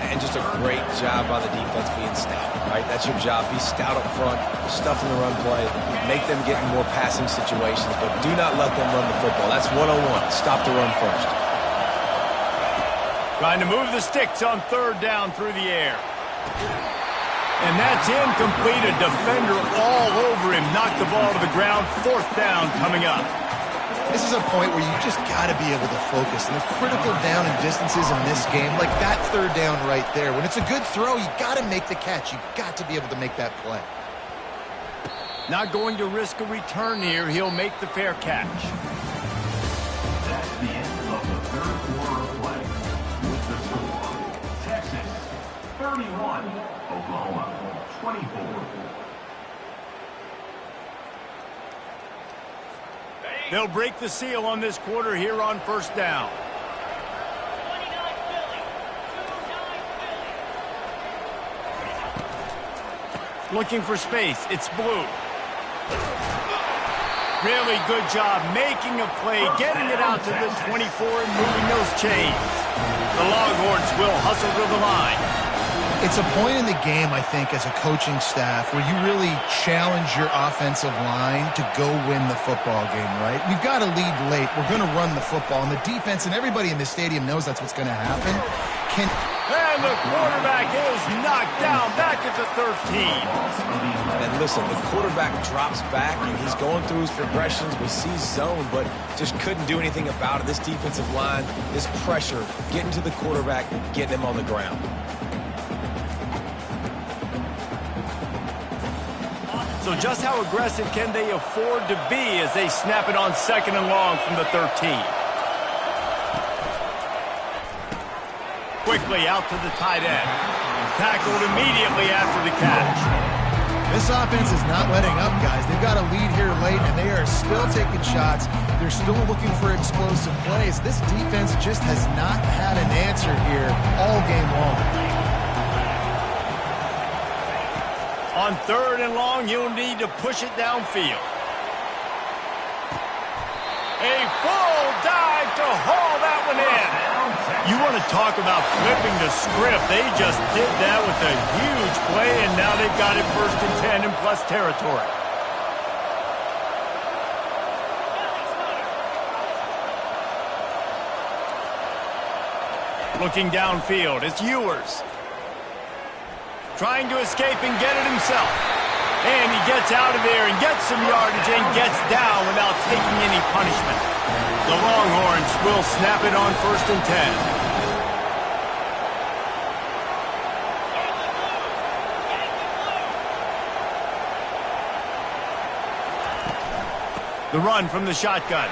And just a great job by the defense being stout, right? That's your job. Be stout up front, stuff in the run play, make them get in more passing situations, but do not let them run the football. That's one-on-one. Stop the run first. Trying to move the sticks on third down through the air. And that's incomplete. A defender all over him. Knocked the ball to the ground. Fourth down coming up. This is a point where you just got to be able to focus. And the critical down and distances in this game, like that third down right there, when it's a good throw, you got to make the catch. You got to be able to make that play. Not going to risk a return here. He'll make the fair catch. That's the end of the third quarter of play. With the score, Texas 31, Oklahoma 24. They'll break the seal on this quarter here on first down. Looking for space. It's Blue. Really good job making a play, getting it out to the 24 and moving those chains. The Longhorns will hustle to the line. It's a point in the game, I think, as a coaching staff where you really challenge your offensive line to go win the football game, right? We've got to lead late. We're going to run the football. And the defense and everybody in the stadium knows that's what's going to happen. And the quarterback is knocked down back at the 13. And listen, the quarterback drops back, and he's going through his progressions. We see zone, but just couldn't do anything about it. This defensive line, this pressure, getting to the quarterback, getting him on the ground. So just how aggressive can they afford to be as they snap it on second and long from the 13? Quickly out to the tight end. Tackled immediately after the catch. This offense is not letting up, guys. They've got a lead here late, and they are still taking shots. They're still looking for explosive plays. This defense just has not had an answer here all game long. On third and long, you'll need to push it downfield. A full dive to haul that one in. You want to talk about flipping the script. They just did that with a huge play, and now they've got it first and 10 in plus territory. Looking downfield, it's Ewers. Trying to escape and get it himself. And he gets out of there and gets some yardage and gets down without taking any punishment. The Longhorns will snap it on first and 10. The run from the shotgun.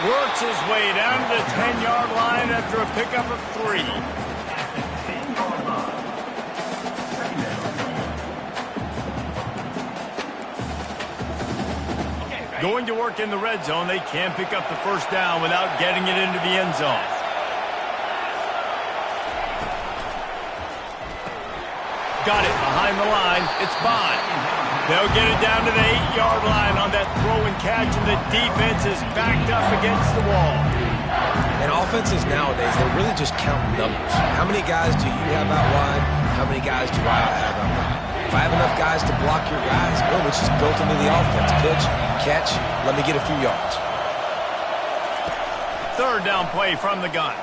Works his way down to the 10-yard line after a pickup of 3. Going to work in the red zone. They can pick up the first down without getting it into the end zone. Got it behind the line. It's Bond. They'll get it down to the 8-yard line on that throw and catch, and the defense is backed up against the wall. And offenses nowadays, they're really just counting numbers. How many guys do you have out wide? How many guys do I have out wide? If I have enough guys to block your guys, boom, it's just built into the offense. Pitch, catch, let me get a few yards. Third down play from the gun.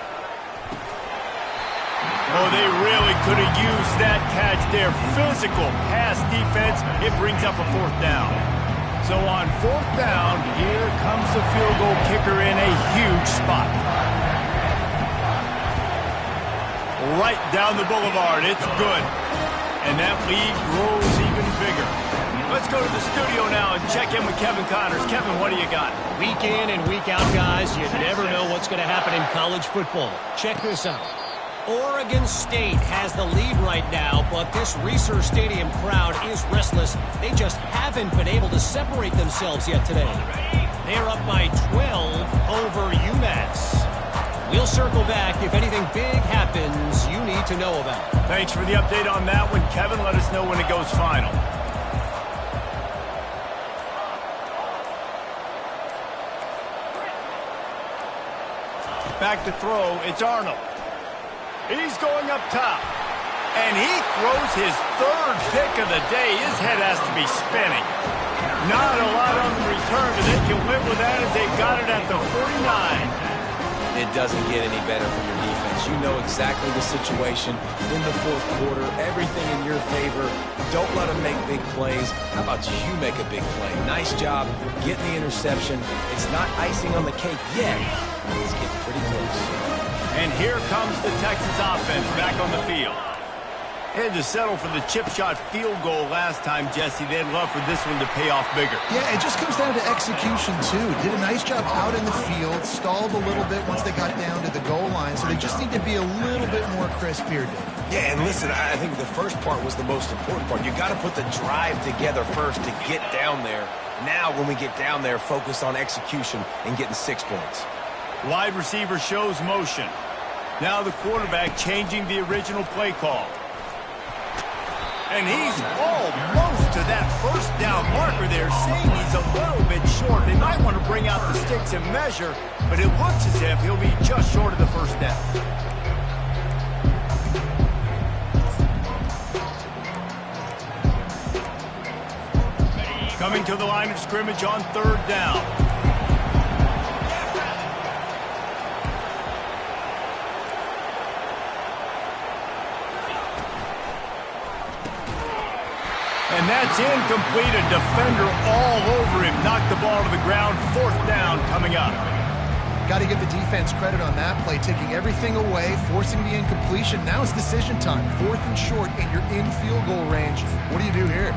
Oh, they really could have used that catch there. Physical pass defense. It brings up a fourth down. So on fourth down, here comes the field goal kicker in a huge spot. Right down the boulevard. It's good. And that lead grows even bigger. Let's go to the studio now and check in with Kevin Connors. Kevin, what do you got? Week in and week out, guys, you never know what's going to happen in college football. Check this out. Oregon State has the lead right now, but this Reser Stadium crowd is restless. They just haven't been able to separate themselves yet today. They're up by 12 over UMass. We'll circle back if anything big happens you need to know about. Thanks for the update on that one, Kevin. Let us know when it goes final. Back to throw, it's Arnold. He's going up top. And he throws his third pick of the day. His head has to be spinning. Not a lot on the return, but they can live with that as they got it at the 49. It doesn't get any better for your defense. You know exactly the situation in the fourth quarter. Everything in your favor. Don't let them make big plays. How about you make a big play? Nice job getting the interception. It's not icing on the cake yet. It's getting pretty close. And here comes the Texas offense back on the field. Had to settle for the chip shot field goal last time, Jesse. They'd love for this one to pay off bigger. Yeah, it just comes down to execution, too. Did a nice job out in the field, stalled a little bit once they got down to the goal line, so they just need to be a little bit more crisp here, Dave. Yeah, and listen, I think the first part was the most important part. You got to put the drive together first to get down there. Now, when we get down there, focus on execution and getting 6 points. Wide receiver shows motion. Now the quarterback changing the original play call. And he's almost to that first down marker there, saying he's a little bit short. They might want to bring out the sticks and measure, but it looks as if he'll be just short of the first down. Coming to the line of scrimmage on third down. And that's incomplete. A defender all over him. Knocked the ball to the ground. Fourth down coming up. Got to give the defense credit on that play, taking everything away, forcing the incompletion. Now it's decision time. Fourth and short, and you're in field goal range. What do you do here?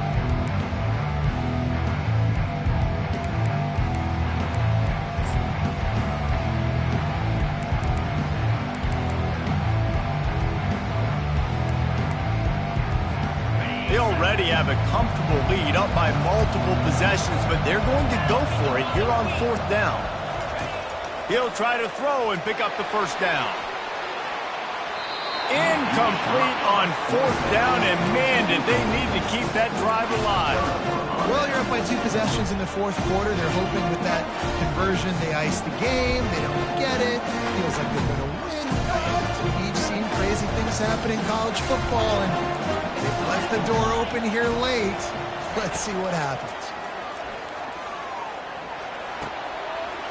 They already have a comfortable lead, up by multiple possessions, but they're going to go for it here on fourth down. He'll try to throw and pick up the first down. Incomplete on fourth down, and man, did they need to keep that drive alive. Well, you're up by 2 possessions in the fourth quarter. They're hoping with that conversion they ice the game. They don't get it. Feels like they're going to win. We've seen crazy things happen in college football, and they've left the door open here late. Let's see what happens.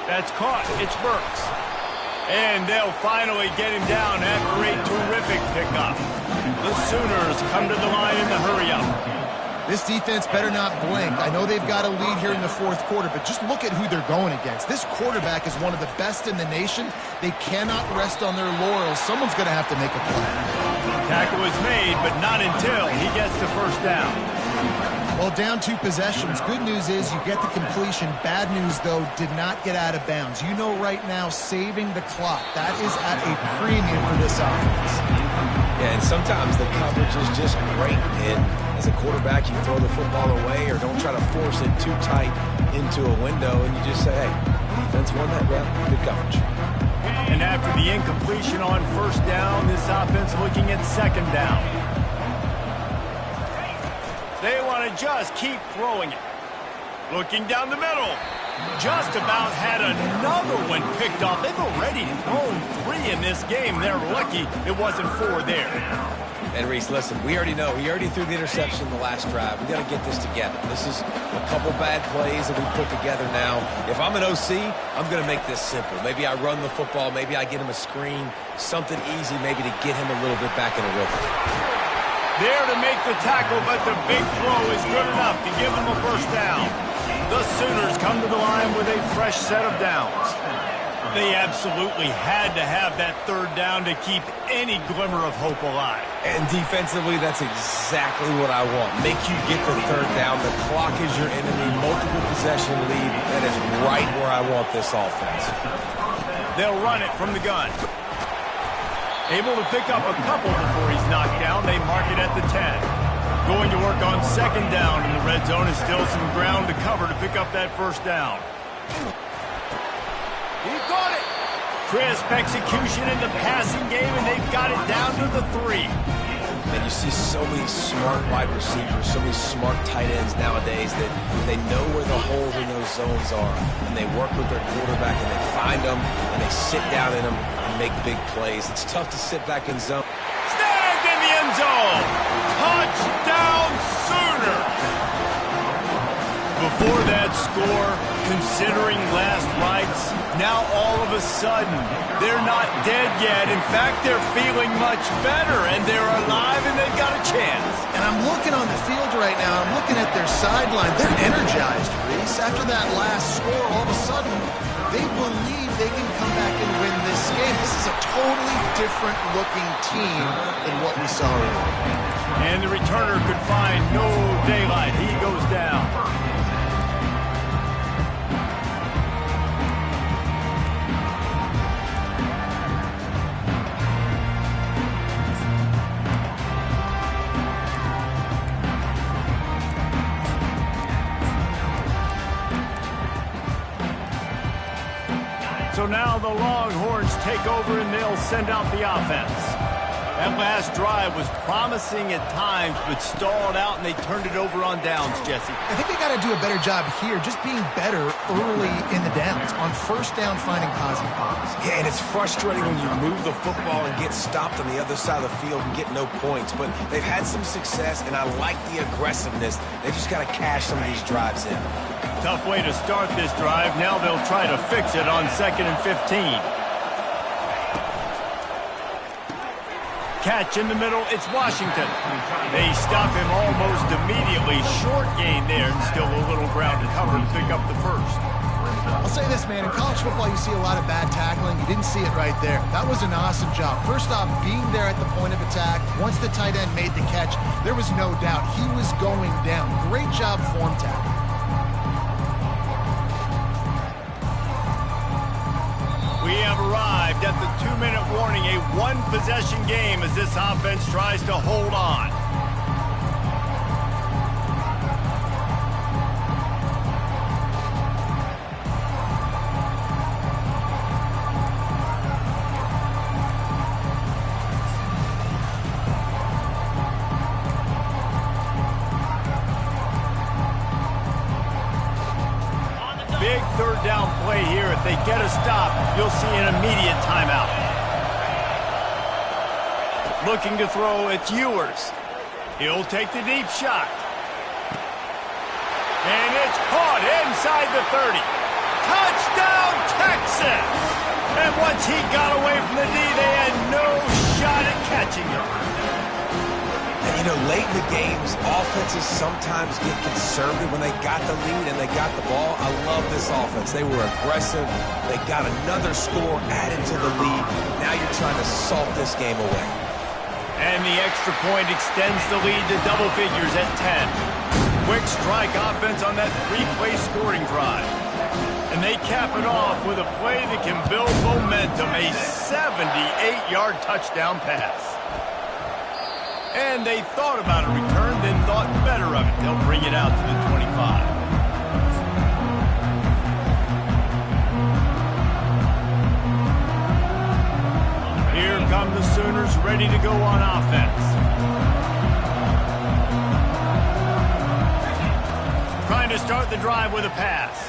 That's caught. It's Burks. And they'll finally get him down after a terrific pickup. The Sooners come to the line in the hurry-up. This defense better not blink. I know they've got a lead here in the fourth quarter, but just look at who they're going against. This quarterback is one of the best in the nation. They cannot rest on their laurels. Someone's going to have to make a play. Tackle is made, but not until he gets the first down. Well, down 2 possessions. Good news is you get the completion. Bad news, though, did not get out of bounds. You know right now, saving the clock. That is at a premium for this offense. Yeah, and sometimes the coverage is just great. And as a quarterback, you throw the football away or don't try to force it too tight into a window, and you just say, hey, defense won that round. Good coverage. And after the incompletion on first down, this offense looking at second down. They want to just keep throwing it. Looking down the middle. Just about had another one picked off. They've already thrown 3 in this game. They're lucky it wasn't 4 there. And Reese, listen, we already know. He already threw the interception in the last drive. We got to get this together. This is a couple bad plays that we put together now. If I'm an OC, I'm going to make this simple. Maybe I run the football. Maybe I get him a screen. Something easy maybe to get him a little bit back in a rhythm. There to make the tackle, but the big throw is good enough to give them a first down. The Sooners come to the line with a fresh set of downs. They absolutely had to have that third down to keep any glimmer of hope alive. And defensively, that's exactly what I want. Make you get the third down. The clock is your enemy. Multiple possession lead. That is right where I want this offense. They'll run it from the gun. Able to pick up a couple before he's knocked down. They mark it at the 10. Going to work on second down in the red zone. Is still some ground to cover to pick up that first down. He got it. Crisp execution in the passing game, and they've got it down to the 3. And you see so many smart wide receivers, so many smart tight ends nowadays that they know where the holes in those zones are. And they work with their quarterback, and they find them, and they sit down in them, and and make big plays. It's tough to sit back in zone. Snagged in the end zone. Touchdown Sooners. Before that score, considering last rites, now all of a sudden, they're not dead yet. In fact, they're feeling much better, and they're alive, and they've got a chance. And I'm looking on the field right now. I'm looking at their sideline. They're energized, Reese. After that last score, all of a sudden, they believe they can come back and win this game. This is a totally different-looking team than what we saw earlier. And the returner could find no daylight. He goes down. So now the Longhorns take over and they'll send out the offense. That last drive was promising at times, but stalled out, and they turned it over on downs, Jesse. I think they got to do a better job here, just being better early in the downs. On first down, finding positive plays. Yeah, and it's frustrating when you move the football and get stopped on the other side of the field and get no points. But they've had some success, and I like the aggressiveness. They just got to cash some of these drives in. Tough way to start this drive. Now they'll try to fix it on 2nd and 15. Catch in the middle, it's Washington. They stop him almost immediately. Short gain there, and still a little ground to cover to pick up the first. I'll say this, man. In college football, you see a lot of bad tackling. You didn't see it right there. That was an awesome job. First off, being there at the point of attack. Once the tight end made the catch, there was no doubt he was going down. Great job form tackling. We have arrived at the 2-minute warning, a one-possession game as this offense tries to hold on. Big third down play here. If they get a stop, you'll see an immediate timeout. Looking to throw, it's Ewers. He'll take the deep shot. And it's caught inside the 30. Touchdown, Texas! And once he got away from the D, they had no shot at catching him. And, you know, late in the games, offenses sometimes get conservative when they got the lead and they got the ball. I love this offense. They were aggressive. They got another score added to the lead. Now you're trying to salt this game away. And the extra point extends the lead to double figures at 10. Quick strike offense on that 3-play scoring drive. And they cap it off with a play that can build momentum, a 78-yard touchdown pass. And they thought about a return, then thought better of it. They'll bring it out to the 25. Here come the Sooners, ready to go on offense. Trying to start the drive with a pass.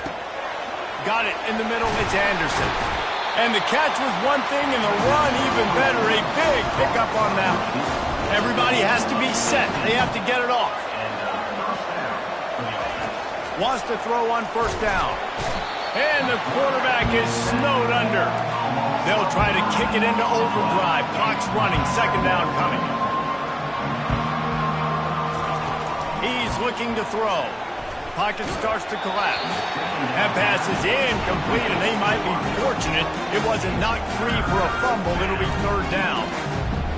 Got it in the middle, it's Anderson. And the catch was one thing, and the run even better. A big pickup on that one. Everybody has to be set. They have to get it off. Wants to throw on first down. And the quarterback is snowed under. They'll try to kick it into overdrive. Clock's running. 2nd down coming. He's looking to throw. Pocket starts to collapse. That pass is incomplete, and they might be fortunate it wasn't knocked free for a fumble. It'll be 3rd down.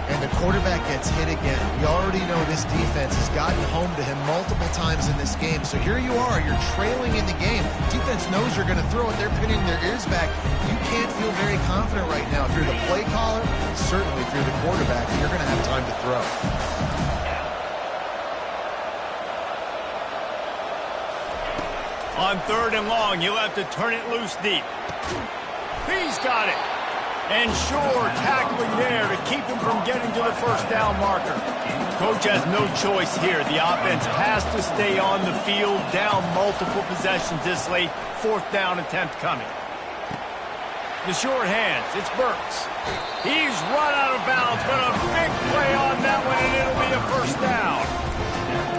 And the quarterback gets hit again. You already know this defense has gotten home to him multiple times in this game. So here you are, you're trailing in the game. Defense knows you're going to throw it. They're pinning their ears back. You can't feel very confident right now. If you're the play caller, certainly if you're the quarterback, you're going to have time to throw. On 3rd and long, he'll have to turn it loose deep. He's got it. And sure, tackling there to keep him from getting to the first down marker. Coach has no choice here. The offense has to stay on the field, down multiple possessions this late. 4th down attempt coming. The short hands, it's Burks. He's run out of bounds, but a big play on that one, and it'll be a first down.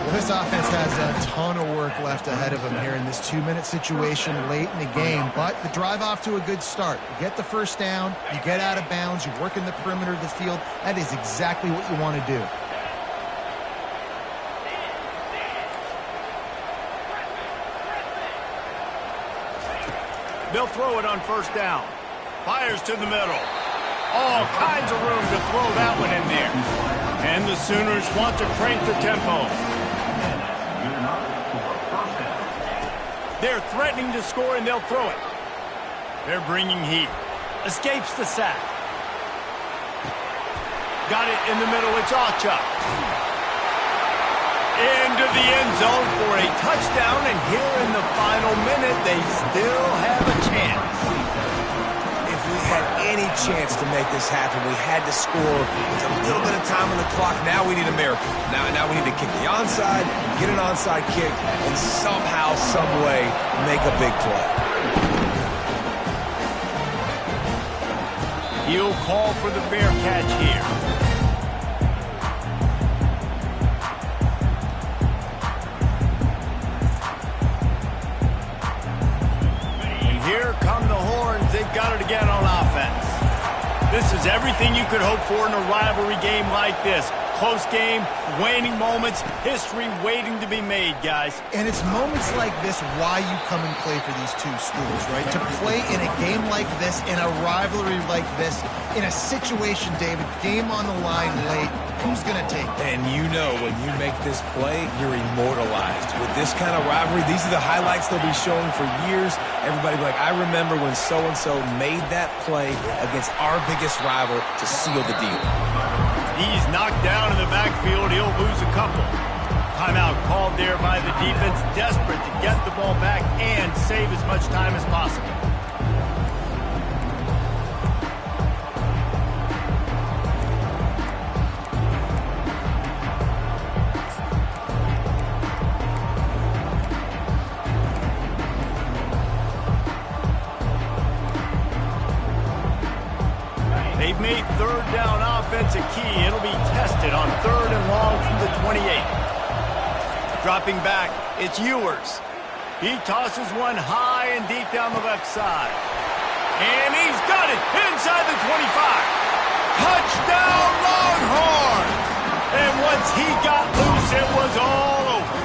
Well, this offense has a ton of work left ahead of them here in this 2-minute situation late in the game, but the drive off to a good start. You get the first down, you get out of bounds, you work in the perimeter of the field. That is exactly what you want to do. They'll throw it on first down. Fires to the middle. All kinds of room to throw that one in there. And the Sooners want to crank the tempo. They're threatening to score, and they'll throw it. They're bringing heat. Escapes the sack. Got it in the middle. It's Ocha. Into the end zone for a touchdown, and here in the final minute, they still have a chance. If we had any chance to make this happen, we had to score with a little bit of time on the clock. Now we need a miracle. Now we need to kick the onside, get an onside kick, and somehow, some way, make a big play. He'll call for the fair catch here. Here come the horns. They've got it again on offense. This is everything you could hope for in a rivalry game like this. Close game, waning moments, history waiting to be made, guys. And it's moments like this why you come and play for these two schools, right? To play in a game like this, in a rivalry like this, in a situation, David, game on the line late, who's going to take it? And you know when you make this play, you're immortalized. With this kind of rivalry, these are the highlights they'll be showing for years. Everybody will be like, I remember when so-and-so made that play against our biggest rival to seal the deal. He's knocked down in the backfield. He'll lose a couple. Timeout called there by the defense, desperate to get the ball back and save as much time as possible. They've made third down offense a key. It'll be tested on third and long from the 28. Dropping back, it's Ewers. He tosses one high and deep down the left side. And he's got it inside the 25. Touchdown Longhorns! And once he got loose, it was all over.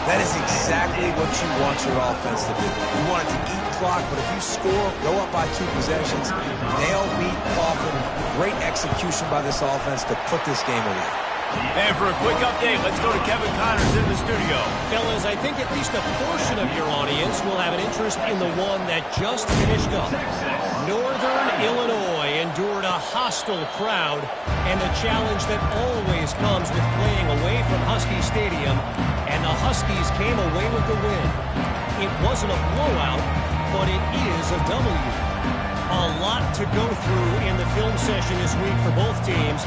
That is exactly what you want your offense to do. You want it to eat clock, but if you score, go up by 2 possessions, nail, beat, coffin. Great execution by this offense to put this game away. And for a quick update, let's go to Kevin Connors in the studio. Fellas, I think at least a portion of your audience will have an interest in the one that just finished up. Northern Illinois endured a hostile crowd and the challenge that always comes with playing away from Husky Stadium, and the Huskies came away with the win. It wasn't a blowout, but it is a W. A lot to go through in the film session this week for both teams.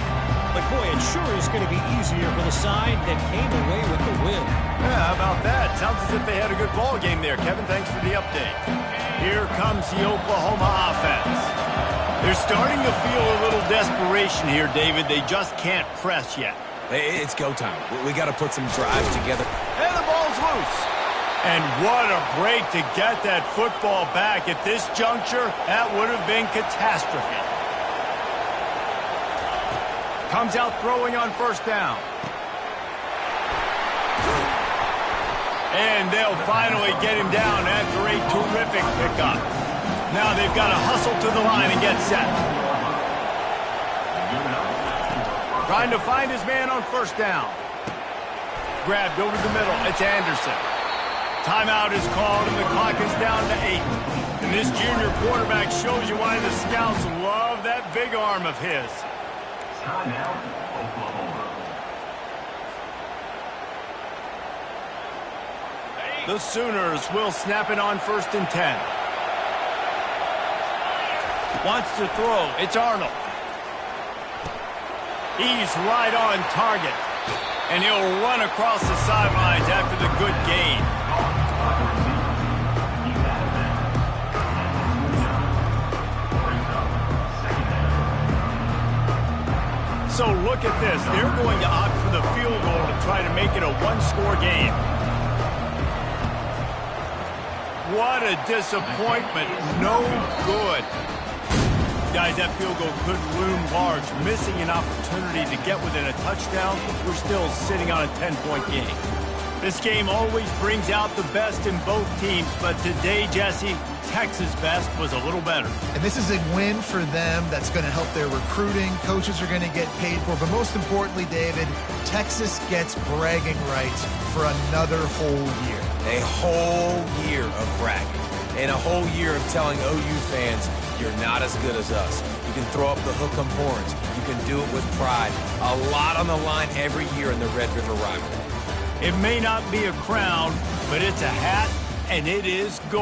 But, boy, it sure is going to be easier for the side that came away with the win. Yeah, how about that? Sounds as if they had a good ball game there. Kevin, thanks for the update. Here comes the Oklahoma offense. They're starting to feel a little desperation here, David. They just can't press yet. It's go time. We got to put some drives together. And the ball's loose. And what a break to get that football back. At this juncture, that would have been catastrophe. Comes out throwing on first down. And they'll finally get him down after a terrific pickup. Now they've got to hustle to the line and get set. Trying to find his man on first down. Grabbed over the middle. It's Anderson. Timeout is called and the clock is down to 8. And this junior quarterback shows you why the scouts love that big arm of his. Timeout, Oklahoma. The Sooners will snap it on first and 10. Wants to throw. It's Arnold. He's right on target. And he'll run across the sidelines after the good gain. So look at this. They're going to opt for the field goal to try to make it a one-score game. What a disappointment. No good. Guys, that field goal could loom large. Missing an opportunity to get within a touchdown. We're still sitting on a 10-point game. This game always brings out the best in both teams, but today, Jesse, Texas' best was a little better. And this is a win for them that's going to help their recruiting. Coaches are going to get paid for. But most importantly, David, Texas gets bragging rights for another whole year. A whole year of bragging. And a whole year of telling OU fans, you're not as good as us. You can throw up the hook 'em horns. You can do it with pride. A lot on the line every year in the Red River rivalry. It may not be a crown, but it's a hat, and it is gold.